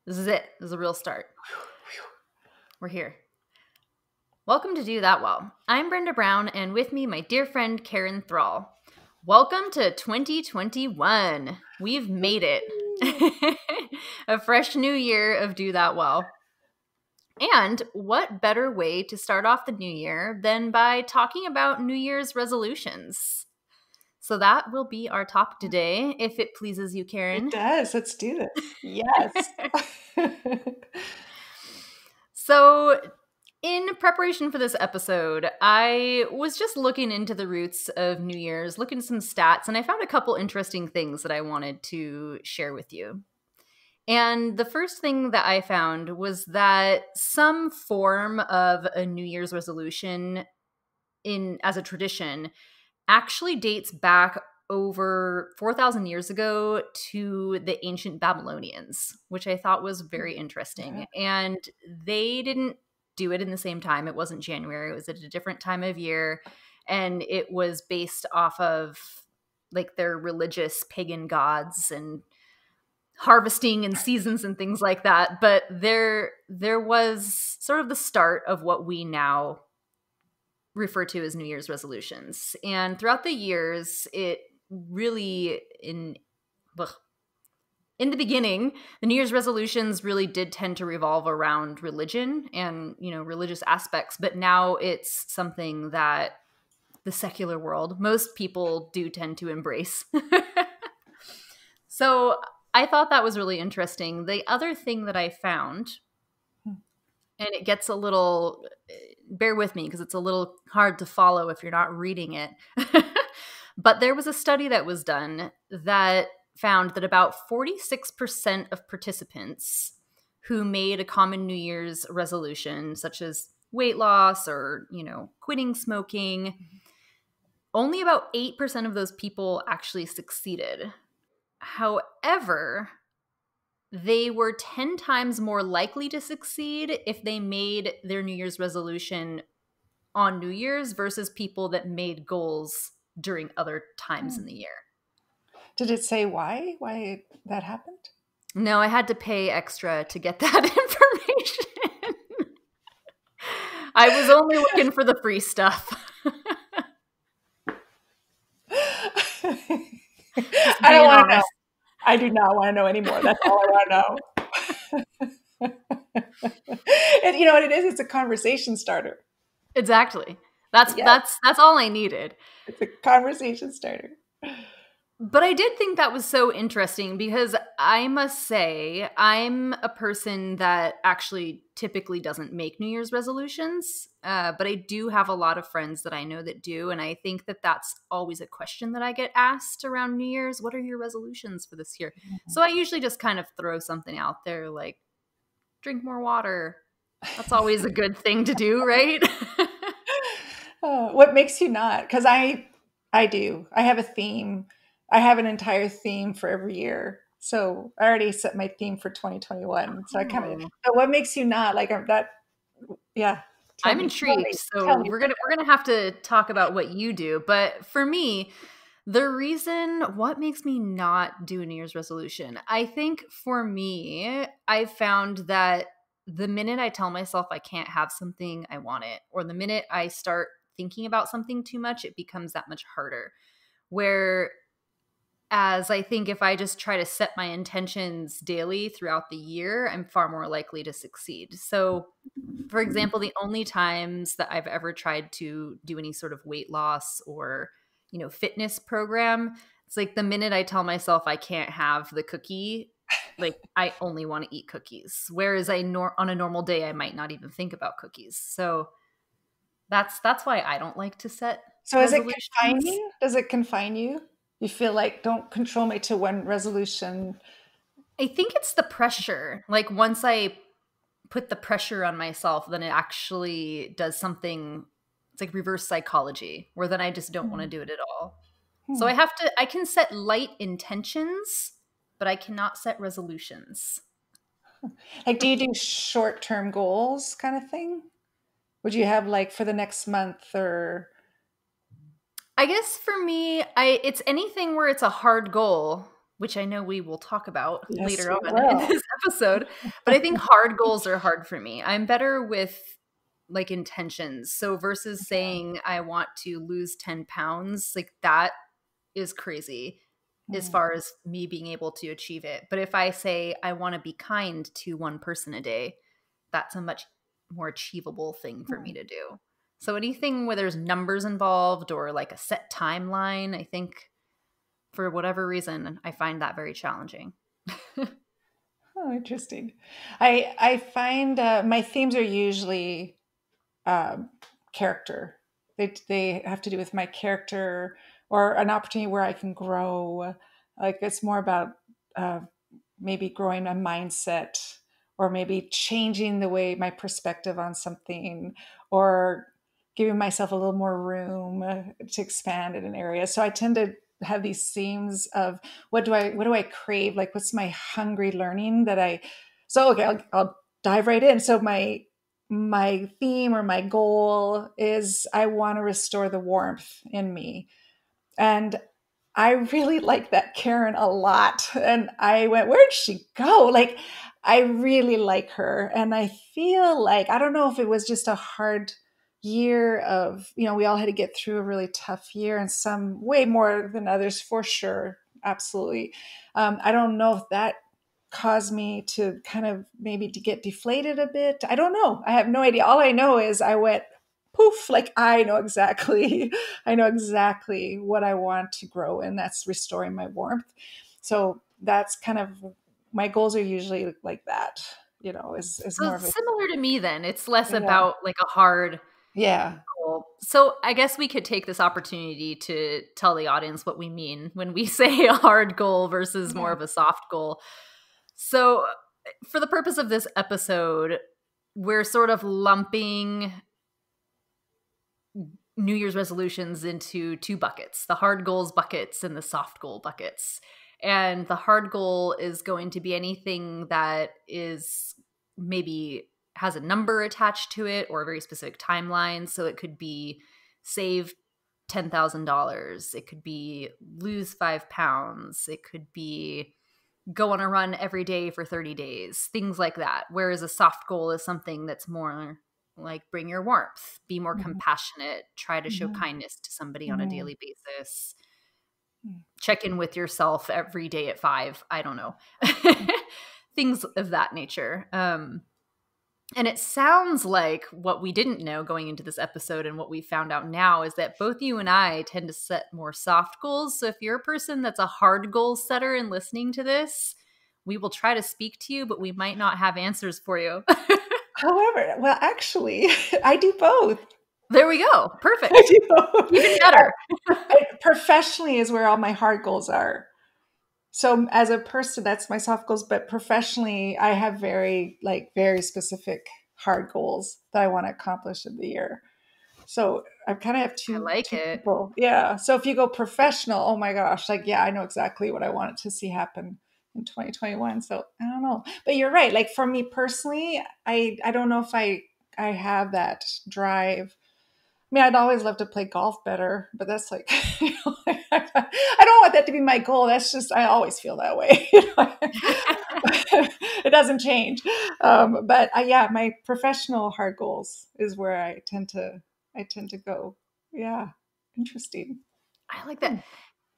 This is it. This is a real start. We're here. Welcome to Do That Well. I'm Brenda Brown, and with me, my dear friend Karen Thrall. Welcome to 2021. We've made it. A fresh new year of Do That Well. And what better way to start off the new year than by talking about New Year's resolutions? So that will be our topic today, if it pleases you, Karen. It does. Let's do this. Yes. So, in preparation for this episode, I was just looking into the roots of New Year's, looking at some stats, and I found a couple interesting things that I wanted to share with you. And the first thing that I found was that some form of a New Year's resolution as a tradition actually dates back over 4,000 years ago to the ancient Babylonians, which I thought was very interesting. Yeah. And they didn't do it in the same time. It wasn't January. It was at a different time of year. And it was based off of like their religious pagan gods and harvesting and seasons and things like that. But there was sort of the start of what we now refer to as New Year's resolutions. And throughout the years, it really, in the beginning, the New Year's resolutions really did tend to revolve around religion and, religious aspects. But now it's something that the secular world, most people do tend to embrace. So I thought that was really interesting. The other thing that I found, and it gets a little, bear with me because it's a little hard to follow if you're not reading it. But there was a study that was done that found that about 46% of participants who made a common New Year's resolution, such as weight loss or, quitting smoking, only about 8% of those people actually succeeded. However, they were 10 times more likely to succeed if they made their New Year's resolution on New Year's versus people that made goals during other times in the year. Did it say why that happened? No, I had to pay extra to get that information. I was only looking for the free stuff. I don't want to know. I do not want to know anymore. That's all I want to know. And you know what it is? It's a conversation starter. Exactly. That's all I needed. It's a conversation starter. But I did think that was so interesting because I must say I'm a person that actually typically doesn't make New Year's resolutions, but I do have a lot of friends that I know that do, and I think that that's always a question that I get asked around New Year's. What are your resolutions for this year? Mm-hmm. So I usually just kind of throw something out there like, drink more water. That's always a good thing to do, right? What makes you not? Because I do. I have a theme. I have an entire theme for every year. So I already set my theme for 2021. So I kind of, but what makes you not like that? Yeah. I'm intrigued. So we're going to have to talk about what you do. But for me, the reason what makes me not do a New Year's resolution, I think for me, I've found that the minute I tell myself I can't have something, I want it. Or the minute I start thinking about something too much, it becomes that much harder. Whereas I think if I just try to set my intentions daily throughout the year, I'm far more likely to succeed. So, for example, the only times that I've ever tried to do any sort of weight loss or, fitness program, it's like the minute I tell myself I can't have the cookie, like I only want to eat cookies. Whereas on a normal day, I might not even think about cookies. So that's why I don't like to set. So is it confining? Does it confine you? You feel like don't control me to one resolution? I think it's the pressure. Like once I put the pressure on myself, then it actually does something. It's like reverse psychology, where then I just don't want to do it at all. So I can set light intentions, but I cannot set resolutions. Like, do you do short-term goals kind of thing? Would you have like for the next month or? I guess for me, it's anything where it's a hard goal, which I know we will talk about Yes, later we on in will. this episode. But I think hard goals are hard for me. I'm better with like intentions. So versus saying I want to lose 10 pounds, like that is crazy as Mm. far as me being able to achieve it. But if I say I want to be kind to one person a day, that's a much more achievable thing for me to do. So anything where there's numbers involved or like a set timeline, I think for whatever reason, I find that very challenging. Oh, interesting. I find my themes are usually um, character. They have to do with my character or an opportunity where I can grow. Like it's more about uh, maybe growing my mindset or maybe changing the way my perspective on something or giving myself a little more room to expand in an area. So I tend to have these themes of what do I crave? Like what's my hungry learning that I so okay, I'll dive right in. So my theme or my goal is I want to restore the warmth in me. And I really like that Karen a lot. And I went, where'd she go? Like, I really like her. And I feel like, I don't know if it was just a hard year of, we all had to get through a really tough year and some way more than others for sure. Absolutely. I don't know if that caused me to kind of maybe to get deflated a bit. I don't know. I have no idea. All I know is I went poof, like I know exactly what I want to grow, and that's restoring my warmth. So that's kind of my goals are usually like that, is So more of a similar to me then, it's less yeah, about like a hard yeah, goal. So I guess we could take this opportunity to tell the audience what we mean when we say a hard goal versus more yeah. of a soft goal. So for the purpose of this episode, we're sort of lumping New Year's resolutions into two buckets, the hard goals buckets and the soft goal buckets. And the hard goal is going to be anything that is maybe has a number attached to it or a very specific timeline. So it could be save $10,000. It could be lose 5 pounds. It could be go on a run every day for 30 days, things like that. Whereas a soft goal is something that's more like bring your warmth, be more Mhm, compassionate, try to show mhm, kindness to somebody on a mhm, daily basis, mhm. check in with yourself every day at 5. I don't know. Things of that nature. And it sounds like what we didn't know going into this episode and what we found out now is that both you and I tend to set more soft goals. So if you're a person that's a hard goal setter and listening to this, we will try to speak to you, but we might not have answers for you. However, well, actually, I do both. There we go. I Perfect. do both. Even better. Professionally is where all my hard goals are. So as a person, that's my soft goals, but professionally, I have very specific hard goals that I want to accomplish in the year. So I kind of have I two like two it. people. Yeah. So if you go professional, oh my gosh, like yeah, I know exactly what I wanted to see happen in 2021. So I don't know. But you're right. Like for me personally, I don't know if I have that drive. I mean, I'd always love to play golf better, but that's like, I don't want that to be my goal. That's just, I always feel that way. It doesn't change. But yeah, my professional hard goals is where I tend to go. Yeah. Interesting. I like Hmm. that.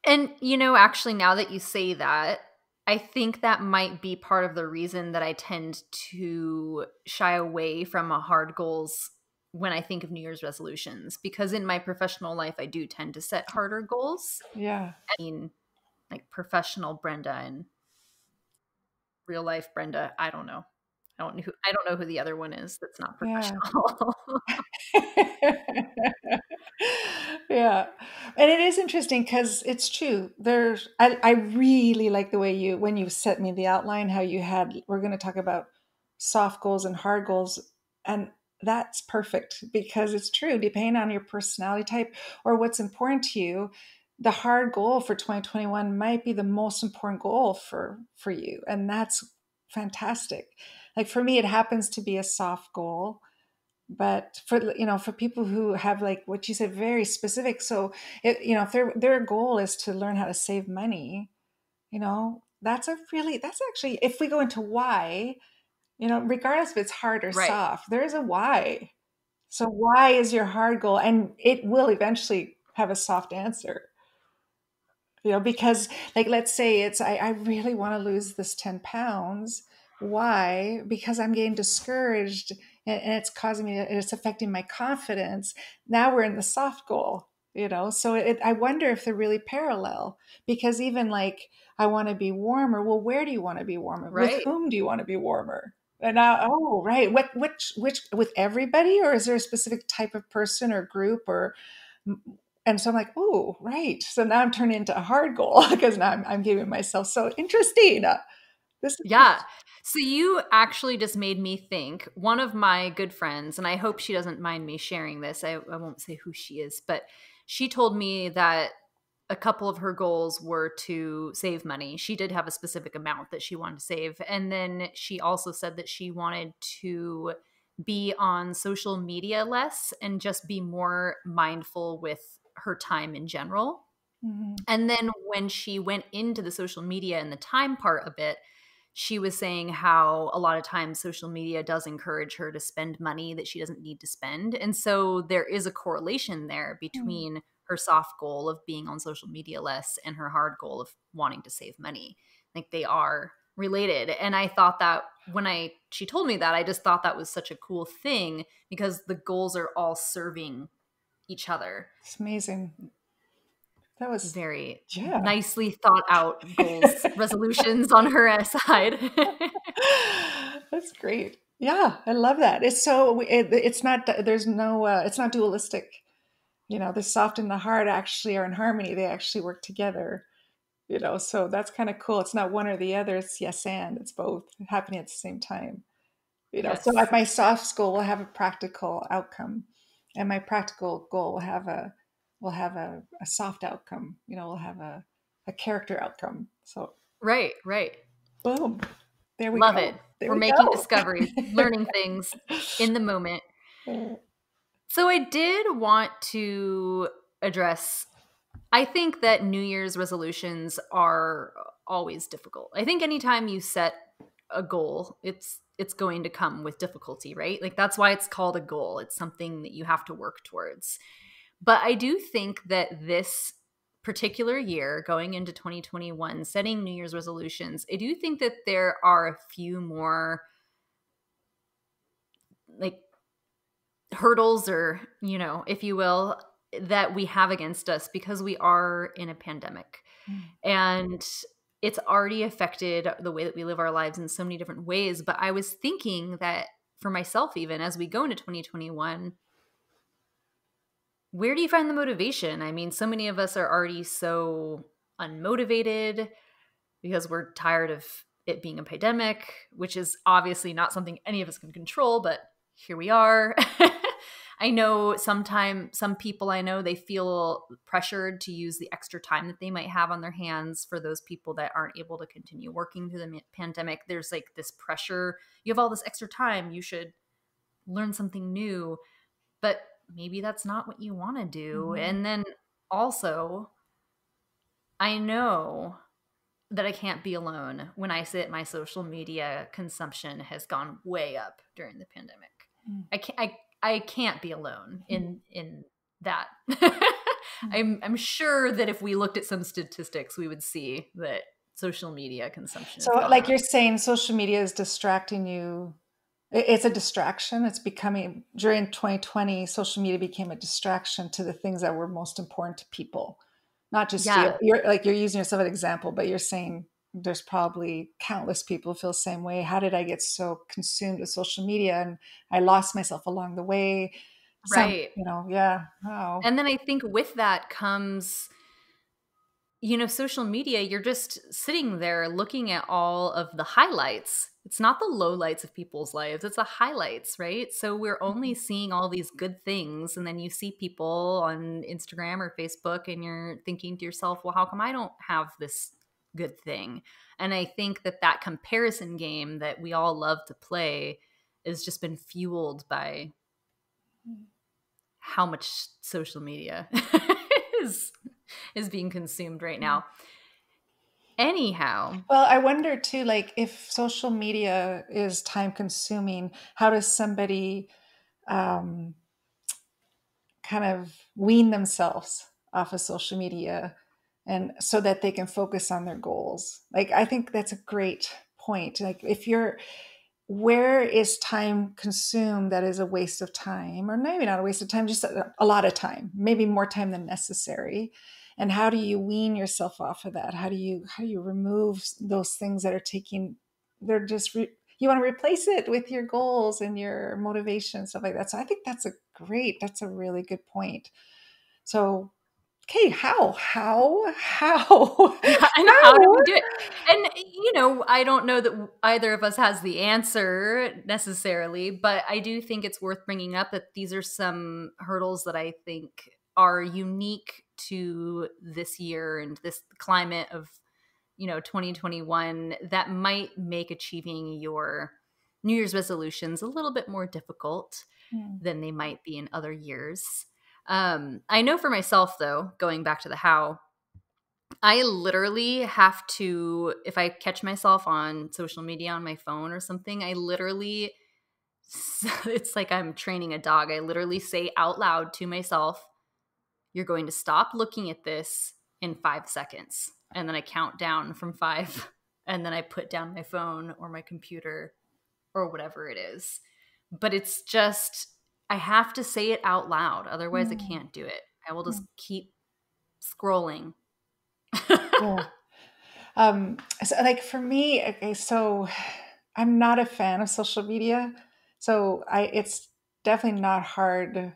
And, actually, now that you say that, I think that might be part of the reason that I tend to shy away from a hard goals when I think of New Year's resolutions, because in my professional life, I do tend to set harder goals. Yeah. I mean, like professional Brenda and real life Brenda. I don't know. I don't know who the other one is that's not Yeah. professional. Yeah. And it is interesting because it's true. I really like the way when you set me the outline, how we're going to talk about soft goals and hard goals. And that's perfect because it's true. Depending on your personality type or what's important to you, the hard goal for 2021 might be the most important goal for you. And that's fantastic. Like for me, it happens to be a soft goal, but for people who have like what you said, very specific. So if their goal is to learn how to save money, That's actually, if we go into why, regardless if it's hard or Right. soft, there is a why. So why is your hard goal? And it will eventually have a soft answer. Because like, let's say I really want to lose this 10 pounds. Why? Because I'm getting discouraged, and it's causing me, it's affecting my confidence. Now we're in the soft goal, so I wonder if they're really parallel, because even like, I want to be warmer. Well, where do you want to be warmer? With Right. whom do you want to be warmer? And now, oh, right. Which, with everybody, or is there a specific type of person or group, or and so I'm like, oh, right. So now I'm turning into a hard goal because now I'm giving myself, so interesting. This is Yeah. So you actually just made me think. One of my good friends, and I hope she doesn't mind me sharing this, I won't say who she is, but she told me that a couple of her goals were to save money. She did have a specific amount that she wanted to save. And then she also said that she wanted to be on social media less and just be more mindful with her time in general. Mhm. And then when she went into the social media and the time part of it, she was saying how a lot of times social media does encourage her to spend money that she doesn't need to spend. And so there is a correlation there Mm. between her soft goal of being on social media less and her hard goal of wanting to save money. Like they are related. And I thought that when she told me that, I just thought that was such a cool thing because the goals are all serving each other. It's amazing. That was, Very yeah. nicely thought out goals, resolutions on her side. That's great. Yeah, I love that. It's not, there's no, it's not dualistic. The soft and the hard actually are in harmony. They actually work together. So that's kind of cool. It's not one or the other. It's yes and, it's both happening at the same time. So like, Yes. my soft goal will have a practical outcome, and my practical goal will have a soft outcome. Will have a character outcome. So Right, right. boom, there we Love it. go. There We're we making go. discoveries, learning things in the moment. So I did want to address I think that New Year's resolutions are always difficult. I think anytime you set a goal, it's going to come with difficulty, right? Like that's why it's called a goal. It's something that you have to work towards. But I do think that this particular year, going into 2021, setting New Year's resolutions, I do think that there are a few more like hurdles or, if you will, that we have against us because we are in a pandemic. And it's already affected the way that we live our lives in so many different ways. But I was thinking that for myself, even as we go into 2021, where do you find the motivation? I mean, so many of us are already so unmotivated because we're tired of it being a pandemic, which is obviously not something any of us can control, but here we are. I know sometimes some people I know, they feel pressured to use the extra time that they might have on their hands for those people that aren't able to continue working through the pandemic. There's like this pressure. You have all this extra time. You should learn something new, but maybe that's not what you want to do. Mhm. And then also, I know that I can't be alone when I say that my social media consumption has gone way up during the pandemic. I can't be alone in that. I'm sure that if we looked at some statistics, we would see that social media consumption So, has gone like up. you're saying, social media is distracting you. It's a distraction. It's becoming, during 2020, social media became a distraction to the things that were most important to people. Not just you. Yeah, You're using yourself as an example, but you're saying there's probably countless people who feel the same way. How did I get so consumed with social media and I lost myself along the way? right. Yeah. Wow. And then I think with that comes social media, you're just sitting there looking at all of the highlights. It's not the lowlights of people's lives, it's the highlights, right? So we're only seeing all these good things. And then you see people on Instagram or Facebook, and you're thinking to yourself, well, how come I don't have this good thing? And I think that comparison game that we all love to play has just been fueled by how much social media is being consumed right now. Anyhow. Well, I wonder too, like if social media is time consuming, how does somebody um, kind of wean themselves off of social media and so that they can focus on their goals? Like, I think that's a great point. Like, if you're, where is time consumed that is a waste of time, or maybe not a waste of time, just a lot of time, maybe more time than necessary? And how do you wean yourself off of that? How do you remove those things that are taking, they're just you want to replace it with your goals and your motivation, stuff like that. So I think that's a really good point. So, okay, how And how do we do it? And, I don't know that either of us has the answer necessarily, but I do think it's worth bringing up that these are some hurdles that I think are unique to this year and this climate of, 2021 that might make achieving your New Year's resolutions a little bit more difficult Hmm. than they might be in other years. I know for myself, though, going back to the how, I literally have to, if I catch myself on social media on my phone or something, I literally, it's like I'm training a dog. I literally say out loud to myself, you're going to stop looking at this in 5 seconds. And then I count down from five. And then I put down my phone or my computer or whatever it is. But it's just, I have to say it out loud. Otherwise, I Hmm. can't do it. I will just keep scrolling. Yeah. So like for me, okay, so I'm not a fan of social media. So it's definitely not hard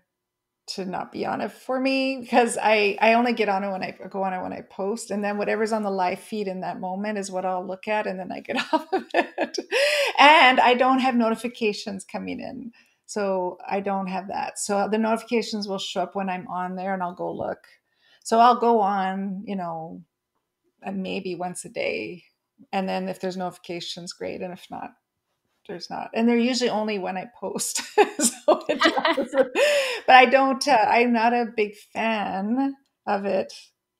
to not be on it for me, because I only get on it when I go on it when I post, and then whatever's on the live feed in that moment is what I'll look at, and then I get off of it. And I don't have notifications coming in. So I don't have that. So the notifications will show up when I'm on there and I'll go look. So I'll go on, maybe once a day. And then if there's notifications, great. And if not, there's not. And they're usually only when I post. So it doesn't, but I don't, I'm not a big fan of it.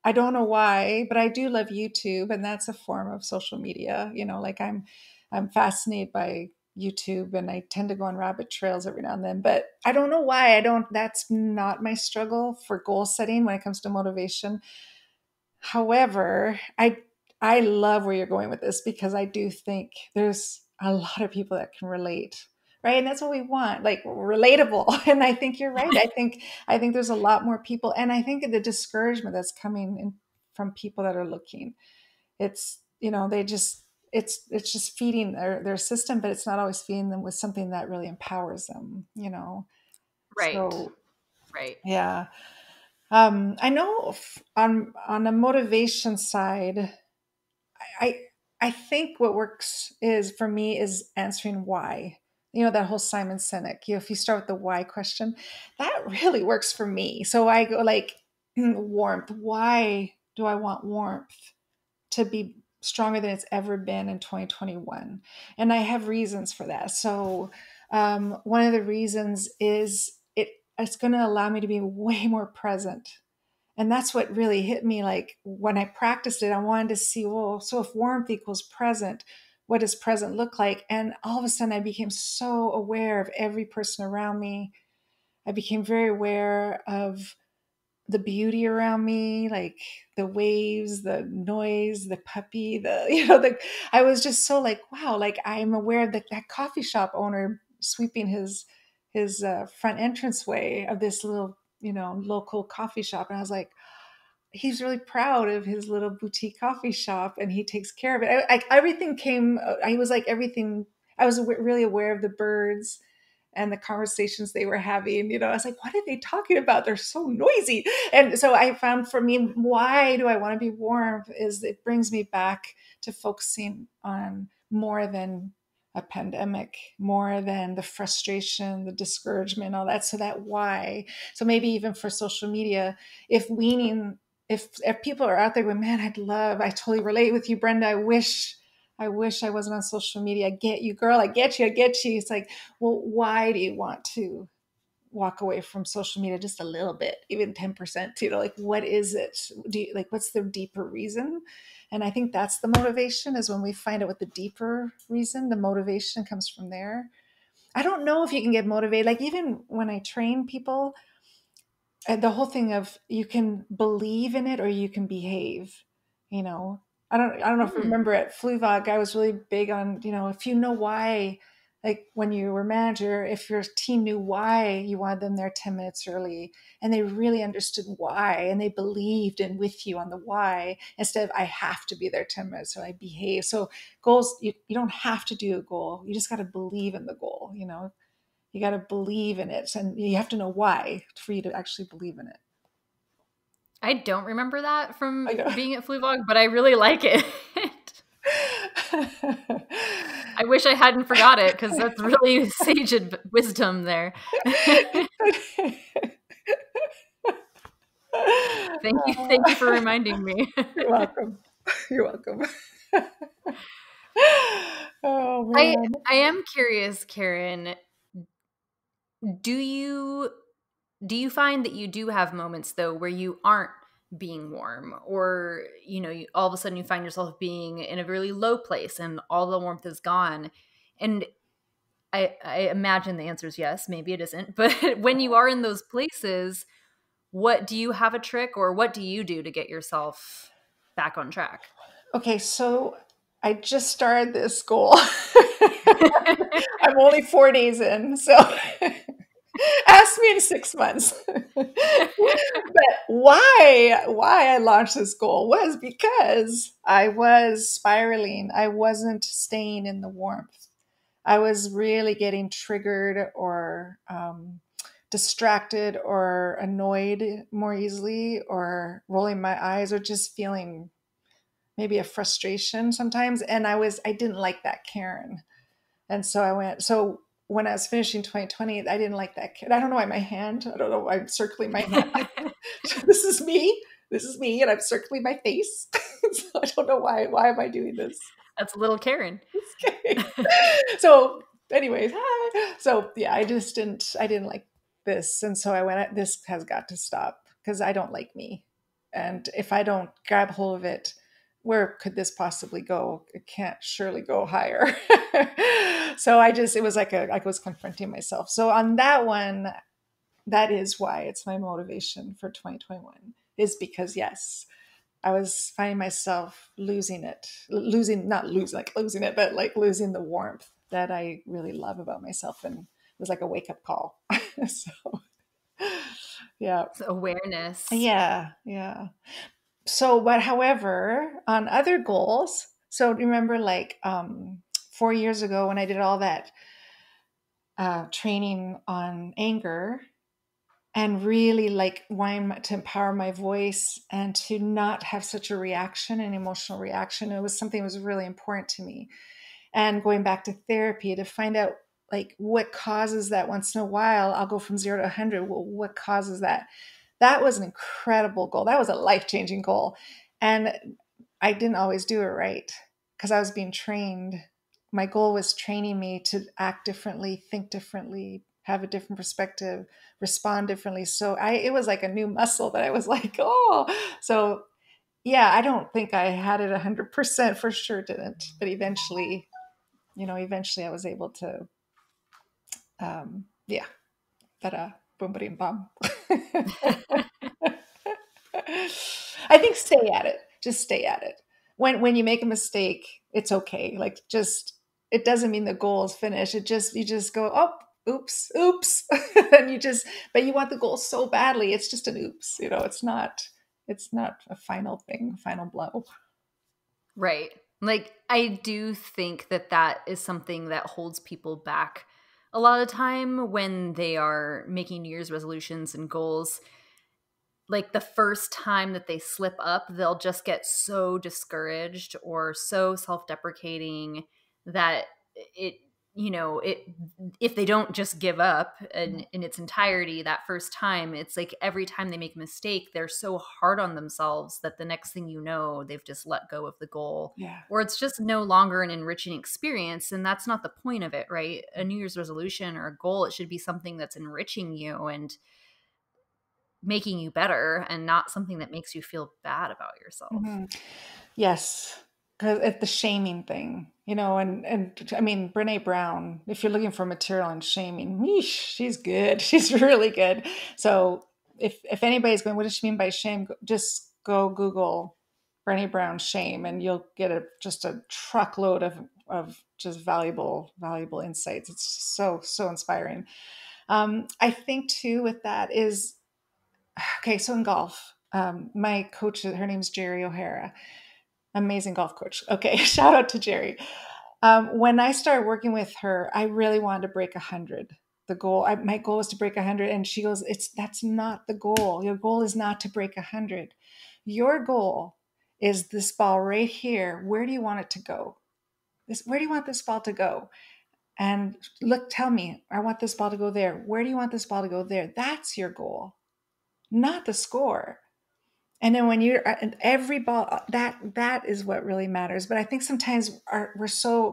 I don't know why, but I do love YouTube, and that's a form of social media. Like I'm fascinated by YouTube, and I tend to go on rabbit trails every now and then, but I don't know why that's not my struggle for goal setting when it comes to motivation. However, I love where you're going with this, because I do think there's a lot of people that can relate, right? And that's what we want, like relatable. And I think you're right. I think there's a lot more people, and I think the discouragement that's coming in from people that are looking, it's they just it's just feeding their system, but it's not always feeding them with something that really empowers them. Right. So Right. yeah. I know on the motivation side, I I think what works is for me is answering why. That whole Simon Sinek. If you start with the why question, that really works for me. So I go like warmth. Why do I want warmth to be stronger than it's ever been in 2021? And I have reasons for that. So one of the reasons is it's going to allow me to be way more present. And that's what really hit me. Like when I practiced it, I wanted to see, well, so if warmth equals present, what does present look like? And all of a sudden I became so aware of every person around me. I became very aware of the beauty around me, like the waves, the noise, the puppy, I was just so like, wow, like I'm aware of that coffee shop owner sweeping his front entranceway of this little, local coffee shop. And I was like, he's really proud of his little boutique coffee shop, and he takes care of it. Everything came, I was like, everything, I was really aware of the birds and the conversations they were having. I was like, what are they talking about? They're so noisy. And so I found, for me, why do I want to be warm is it brings me back to focusing on more than a pandemic, more than the frustration, the discouragement, all that. So that why. So maybe even for social media, if people are out there going, man, I totally relate with you, Brenda. I wish I wasn't on social media. I get you, girl. I get you. It's like, well, why do you want to walk away from social media just a little bit, even 10%, like, what is it? What's the deeper reason? And I think that's the motivation, is when we find out what the deeper reason, the motivation comes from there. I don't know if you can get motivated. Like, even when I train people, the whole thing of, you can believe in it or you can behave, you know. I don't know if you remember at Fluvog, I was really big on, if you know why, like when you were manager, if your team knew why you wanted them there 10 minutes early, and they really understood why, and they believed in with you on the why, instead of, I have to be there 10 minutes so I behave. So goals, you don't have to do a goal. You just got to believe in the goal, You got to believe in it, and you have to know why for you to actually believe in it. I don't remember that from I being at Fluvog, but I really like it. I wish I hadn't forgot it, because that's really sage wisdom there. Thank you for reminding me. You're welcome. You're welcome. Oh man. I am curious, Karen. Do you find that you do have moments, though, where you aren't being warm, or all of a sudden you find yourself being in a really low place and all the warmth is gone? And I imagine the answer is yes, maybe it isn't, but when you are in those places, what do you have a trick, or what do you do to get yourself back on track? Okay, so I just started this goal. I'm only 4 days in, so ask me in 6 months. But why I launched this goal was because I was spiraling. I wasn't staying in the warmth. I was really getting triggered or distracted or annoyed more easily, or rolling my eyes, or just feeling maybe a frustration sometimes. And I didn't like that Karen. And so when I was finishing 2020, I didn't like that. I don't know why I don't know why I'm circling my hand. This is me. And I'm circling my face. So I don't know why am I doing this? That's a little Karen. Okay. So anyways, hi. So yeah, I didn't like this. And so I went, this has got to stop, because I don't like me. And if I don't grab hold of it, where could this possibly go? It can't surely go higher. So it was like I was confronting myself. So on that one, that is why it's my motivation for 2021, is because, yes, I was finding myself losing it, not losing, like losing it, but like losing the warmth that I really love about myself. And it was like a wake up call. So yeah. It's awareness. Yeah. Yeah. So, but however, on other goals, so remember, like 4 years ago when I did all that training on anger, and really like wanting to empower my voice and to not have such a reaction, an emotional reaction, it was something that was really important to me. And going back to therapy to find out like what causes that. Once in a while, I'll go from 0 to 100. Well, what causes that? That was an incredible goal. That was a life-changing goal. And I didn't always do it right, because I was being trained. My goal was training me to act differently, think differently, have a different perspective, respond differently. So it was like a new muscle that I was like, oh. So yeah, I don't think I had it 100%, for sure didn't. But eventually I was able to, yeah, ta-da, boom, ba bum. I think stay at it. Just stay at it. When you make a mistake, it's okay. Like, just, it doesn't mean the goal is finished. You just go, oh, oops. And but you want the goal so badly. It's just an oops. It's not a final thing, final blow. Right. Like, I do think that is something that holds people back a lot of the time when they are making New Year's resolutions and goals. Like, the first time that they slip up, they'll just get so discouraged or so self-deprecating that if they don't just give up in its entirety that first time, it's like every time they make a mistake, they're so hard on themselves that the next thing you know, they've just let go of the goal, Yeah. or it's just no longer an enriching experience. And that's not the point of it, right? A New Year's resolution or a goal, it should be something that's enriching you and making you better, and not something that makes you feel bad about yourself. Mm-hmm. Yes, because it's the shaming thing, and I mean, Brene Brown, if you're looking for material and shaming, meesh, she's good. She's really good. So if anybody's going, what does she mean by shame? Just go Google Brene Brown shame, and you'll get just a truckload of just valuable insights. It's so inspiring. I think too with that is okay. So in golf, my coach, her name's Jerry O'Hara, amazing golf coach. Okay, shout out to Jerry. When I started working with her, I really wanted to break 100. My goal was to break 100, and she goes, That's not the goal. Your goal is not to break 100. Your goal is this ball right here. Where do you want it to go? Where do you want this ball to go? And look, tell me, I want this ball to go there. Where do you want this ball to go there? That's your goal, not the score. And then when you're and every ball, that is what really matters. But I think sometimes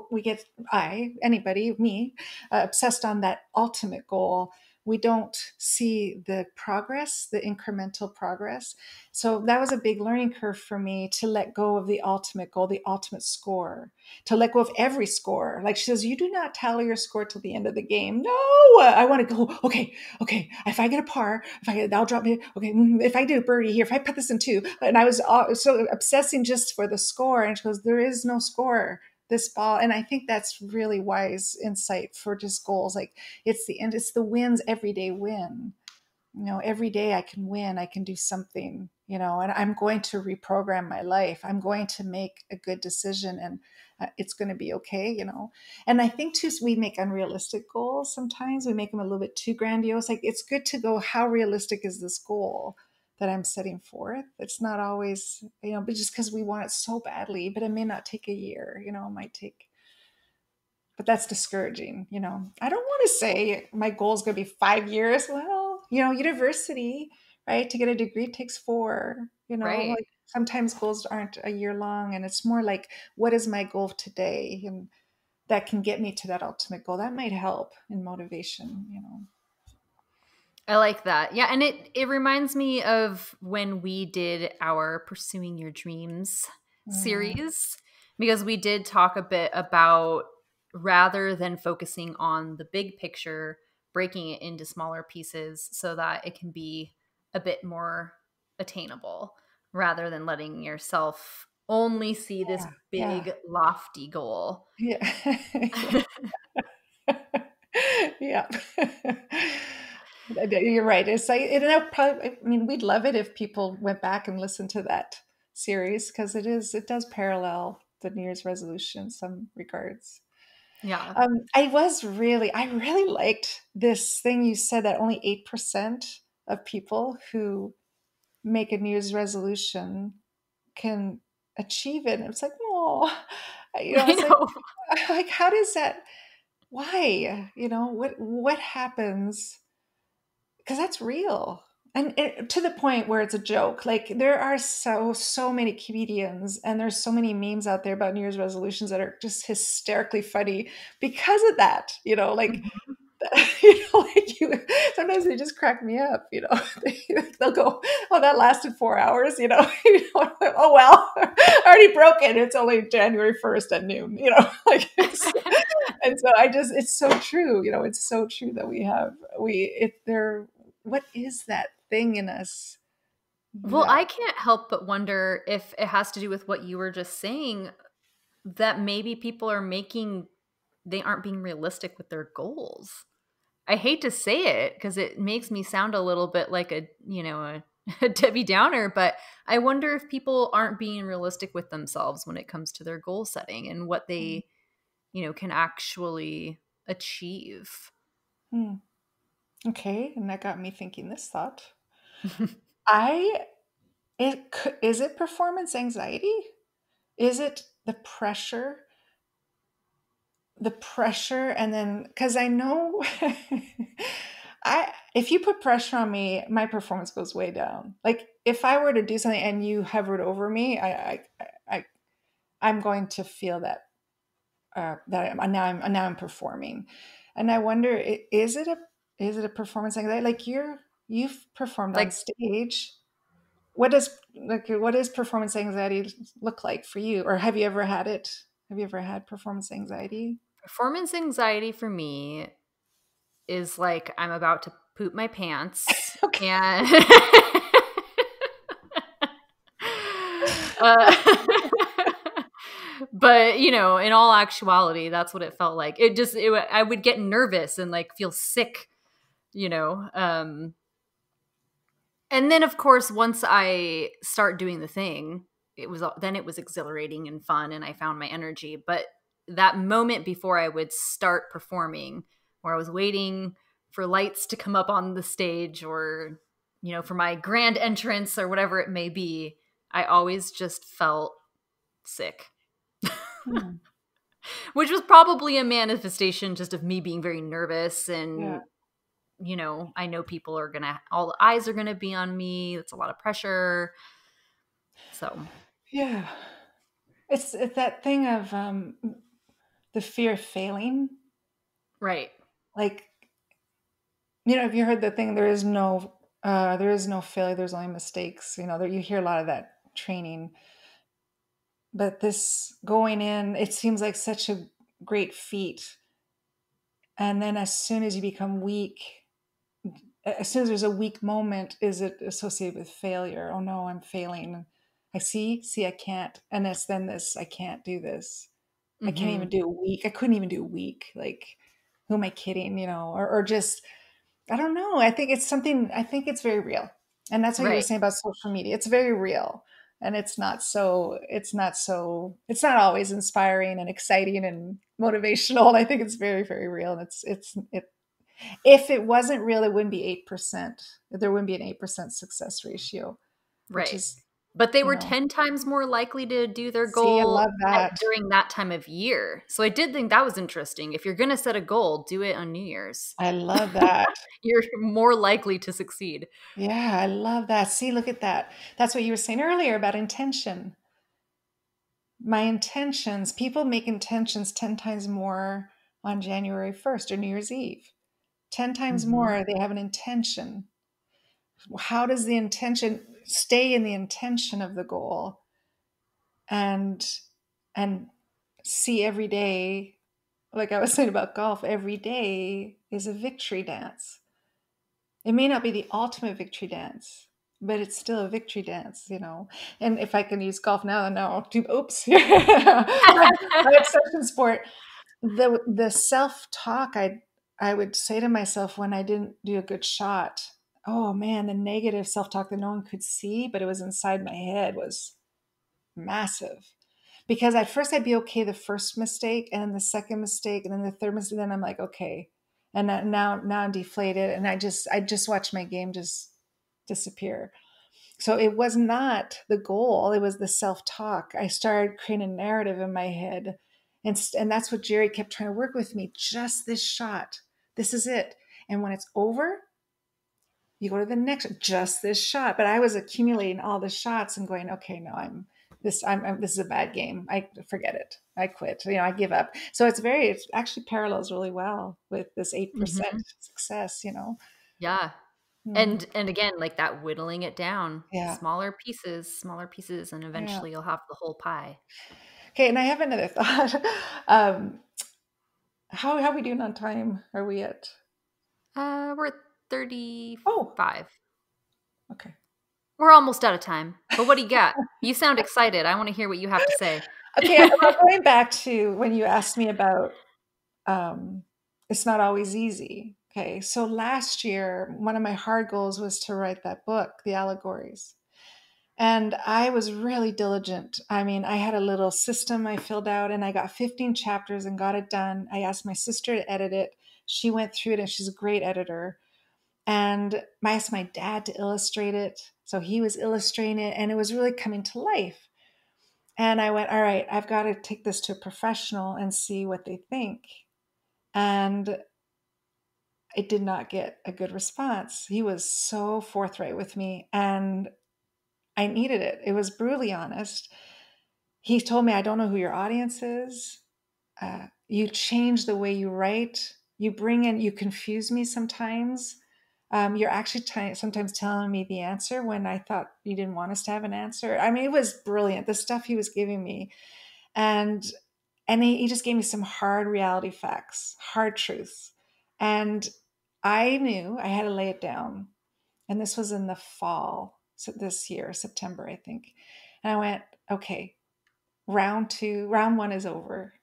we get anybody, me, obsessed on that ultimate goal. We don't see the progress, the incremental progress. So that was a big learning curve for me, to let go of the ultimate goal, the ultimate score, to let go of every score. Like she says, you do not tally your score till the end of the game. No, I want to go. Okay. If I get a par, I'll drop it. Okay, if I do a birdie here, if I put this in two, and I was so obsessing just for the score. And she goes, there is no score. This ball, and I think that's really wise insight for just goals. Like it's the wins, everyday win. Every day I can win, I can do something, and I'm going to reprogram my life. I'm going to make a good decision, and it's going to be okay. And I think too, we make unrealistic goals. Sometimes we make them a little bit too grandiose. Like it's good to go, how realistic is this goal that I'm setting forth? It's not always, but just because we want it so badly, but it may not take a year, it might take, but that's discouraging. I don't want to say my goal is going to be 5 years. Well, university, right, to get a degree takes 4. Right. Like sometimes goals aren't a year long, and it's more like, what is my goal today, and that can get me to that ultimate goal. That might help in motivation. I like that. Yeah, and it reminds me of when we did our Pursuing Your Dreams Mm, series, because we did talk a bit about, rather than focusing on the big picture, breaking it into smaller pieces so that it can be a bit more attainable, rather than letting yourself only see this yeah, big lofty goal. yeah, yeah. Yeah. You're right. It's like, I mean, we'd love it if people went back and listened to that series, because it does parallel the New Year's resolution in some regards. Yeah. I really liked this thing you said, that only 8% of people who make a New Year's resolution can achieve it. And it's like, oh, I it's like, know. how does that, why? What happens? Because that's real. And to the point where it's a joke. Like there are so many comedians, and there's so many memes out there about New Year's resolutions that are just hysterically funny because of that. Like Mhm. like sometimes they just crack me up. They'll go, "Oh, that lasted 4 hours." Oh well, I already broke it. It's only January 1st at noon. Like and so it's so true. It's so true that if there, what is that thing in us Well, that I can't help but wonder if it has to do with what you were just saying, that maybe people they aren't being realistic with their goals. I hate to say it because it makes me sound a little bit like a Debbie Downer, but I wonder if people aren't being realistic with themselves when it comes to their goal setting and what they, can actually achieve. Hmm. Okay, and that got me thinking this thought. I is it performance anxiety? Is it the pressure the pressure, and then because I know if you put pressure on me, my performance goes way down. Like if I were to do something and you hovered over me, I I'm going to feel that now I'm performing, and I wonder, is it a performance anxiety? Like you've performed on Like stage. What does performance anxiety look like for you, or have you ever had it? Have you ever had performance anxiety? performance anxiety for me is like I'm about to poop my pants Okay. and uh, but you know, in all actuality, that's what it felt like. I would get nervous and like feel sick, you know. And then of course once I start doing the thing, it was exhilarating and fun and I found my energy. But that moment before I would start performing, where I was waiting for lights to come up on the stage, or you know, for my grand entrance or whatever it may be, I always just felt sick. Hmm. Which was probably a manifestation just of me being very nervous. Yeah. And you know, I know all the eyes are gonna be on me. It's a lot of pressure. So Yeah. It's that thing of the fear of failing. right. Like, have you heard the thing, there is no failure, there's only mistakes. You hear a lot of that training. But this going in, it seems like such a great feat. And then as soon as you become weak, as soon as there's a weak moment, is it associated with failure? Oh no, I'm failing. I can't. And it's then this, I can't do this. I can't even Mm-hmm. do a week. I couldn't even do a week. Like, who am I kidding? Or just, I don't know. I think it's very real. And that's what you were Right. saying about social media. It's very real. And it's not always inspiring and exciting and motivational. And I think it's very, very real. And if it wasn't real, it wouldn't be 8%. There wouldn't be an 8% success ratio, which Right. is, But they you were know, 10 times more likely to do their see, I goal love that. during that time of year. So I did think that was interesting. If you're going to set a goal, do it on New Year's. I love that. You're more likely to succeed. Yeah, I love that. See, look at that. That's what you were saying earlier about intention. My intentions, people make intentions 10 times more on January 1st or New Year's Eve. 10 times Mm-hmm. more, they have an intention. How does the intention stay in the intention of the goal, and and see every day, like I was saying about golf, every day is a victory dance. It may not be the ultimate victory dance, but it's still a victory dance. And if I can use golf now, no, oops, my obsession sport. The self talk I would say to myself when I didn't do a good shot. Oh man, the negative self talk that no one could see, but it was inside my head, was massive. Because at first I'd be okay the first mistake, and then the second mistake, and then the third mistake. Then I'm like, okay, and now I'm deflated, and I just watch my game just disappear. So it was not the goal; it was the self talk. I started creating a narrative in my head, and that's what Jerry kept trying to work with me. Just this shot, this is it, and when it's over, you go to the next, just this shot. But I was accumulating all the shots and going, okay, no, this is a bad game. I forget it. I quit. I give up. So it actually parallels really well with this 8% Mm-hmm. success. Yeah. Hmm. And again, like that whittling it down, Yeah. smaller pieces, and Yeah. eventually you'll have the whole pie. Okay. And I have another thought. um, how are we doing on time? Are we at, We're at oh, 35. okay. We're almost out of time. But what do you got? You sound excited. I want to hear what you have to say. Okay. Well, going back to when you asked me about, um, it's not always easy. Okay. So last year, one of my hard goals was to write that book, The Allegories. And I was really diligent. I mean, I had a little system I filled out, and I got 15 chapters and got it done. I asked my sister to edit it. She went through it, and she's a great editor. And I asked my dad to illustrate it. So he was illustrating it, and it was really coming to life. And I went, all right, I've got to take this to a professional and see what they think. And it did not get a good response. He was so forthright with me, and I needed it. It was brutally honest. He told me, I don't know who your audience is. You change the way you write. You bring in, you confuse me sometimes. You're actually sometimes telling me the answer when I thought you didn't want us to have an answer. I mean, it was brilliant, the stuff he was giving me. And he just gave me some hard reality facts, hard truths. And I knew I had to lay it down. And this was in the fall, so this year, September, I think. And I went, okay, round one is over.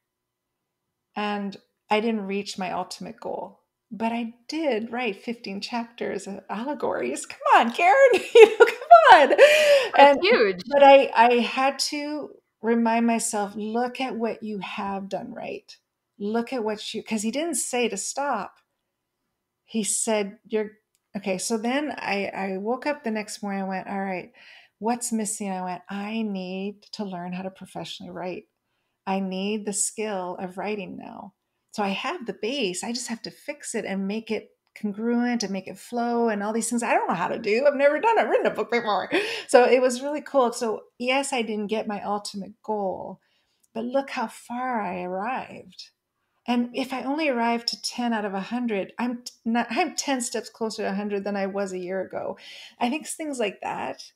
And I didn't reach my ultimate goal, but I did write 15 chapters of allegories. Come on, Karen, come on. That's huge. But I had to remind myself, look at what you have done right. Look at because he didn't say to stop. He said, you're okay. So then I woke up the next morning. I went, all right, what's missing? I went, I need to learn how to professionally write. I need the skill of writing now. So I have the base. I just have to fix it and make it congruent and make it flow and all these things I don't know how to do. I've never done it, written a book before. So it was really cool. So yes, I didn't get my ultimate goal, but look how far I arrived. And if I only arrived to 10 out of 100, I'm 10 steps closer to 100 than I was a year ago. I think things like that,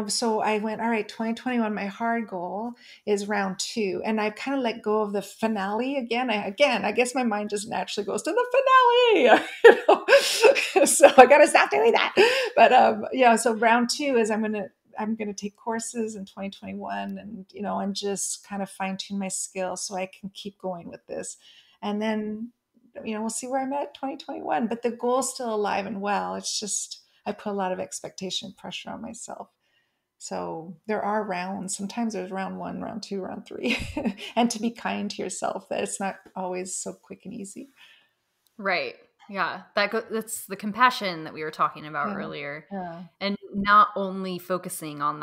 so I went, all right, 2021, my hard goal is round 2. And I kind of let go of the finale again. I guess my mind just naturally goes to the finale. So I got to stop doing that. But so round 2 is I'm going to take courses in 2021 and just kind of fine tune my skills so I can keep going with this. And then, we'll see where I'm at 2021. But the goal's still alive and well. It's just I put a lot of expectation and pressure on myself. So there are rounds. Sometimes there's round 1, round 2, round 3. And to be kind to yourself, that it's not always so quick and easy. Right. Yeah. That's the compassion that we were talking about earlier. Yeah. And not only focusing on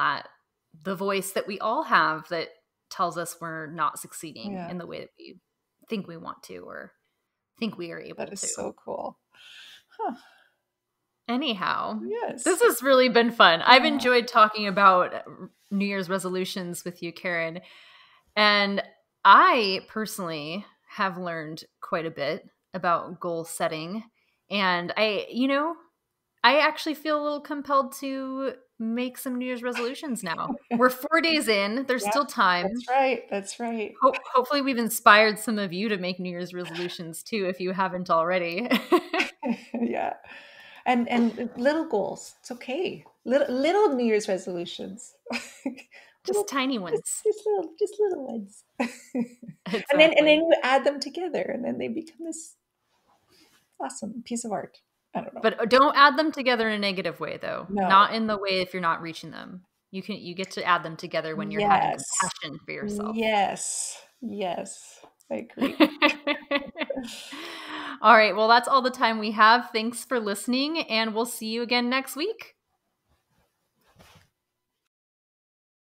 the voice that we all have that tells us we're not succeeding in the way that we think we want to or think we are able to. That is so cool. Huh. Anyhow, yes, this has really been fun. Yeah. I've enjoyed talking about New Year's resolutions with you, Karen. And I personally have learned quite a bit about goal setting. And I actually feel a little compelled to make some New Year's resolutions now. We're 4 days in. There's still time. That's right. Hopefully we've inspired some of you to make New Year's resolutions too, if you haven't already. Yeah. And little goals. It's okay. Little New Year's resolutions. Just tiny ones. Just little ones. Exactly. And then you add them together and then they become this awesome piece of art. I don't know. But don't add them together in a negative way though. No. Not in the way if you're not reaching them. You get to add them together when you're having compassion for yourself. Yes. I agree. All right. Well, that's all the time we have. Thanks for listening, and we'll see you again next week.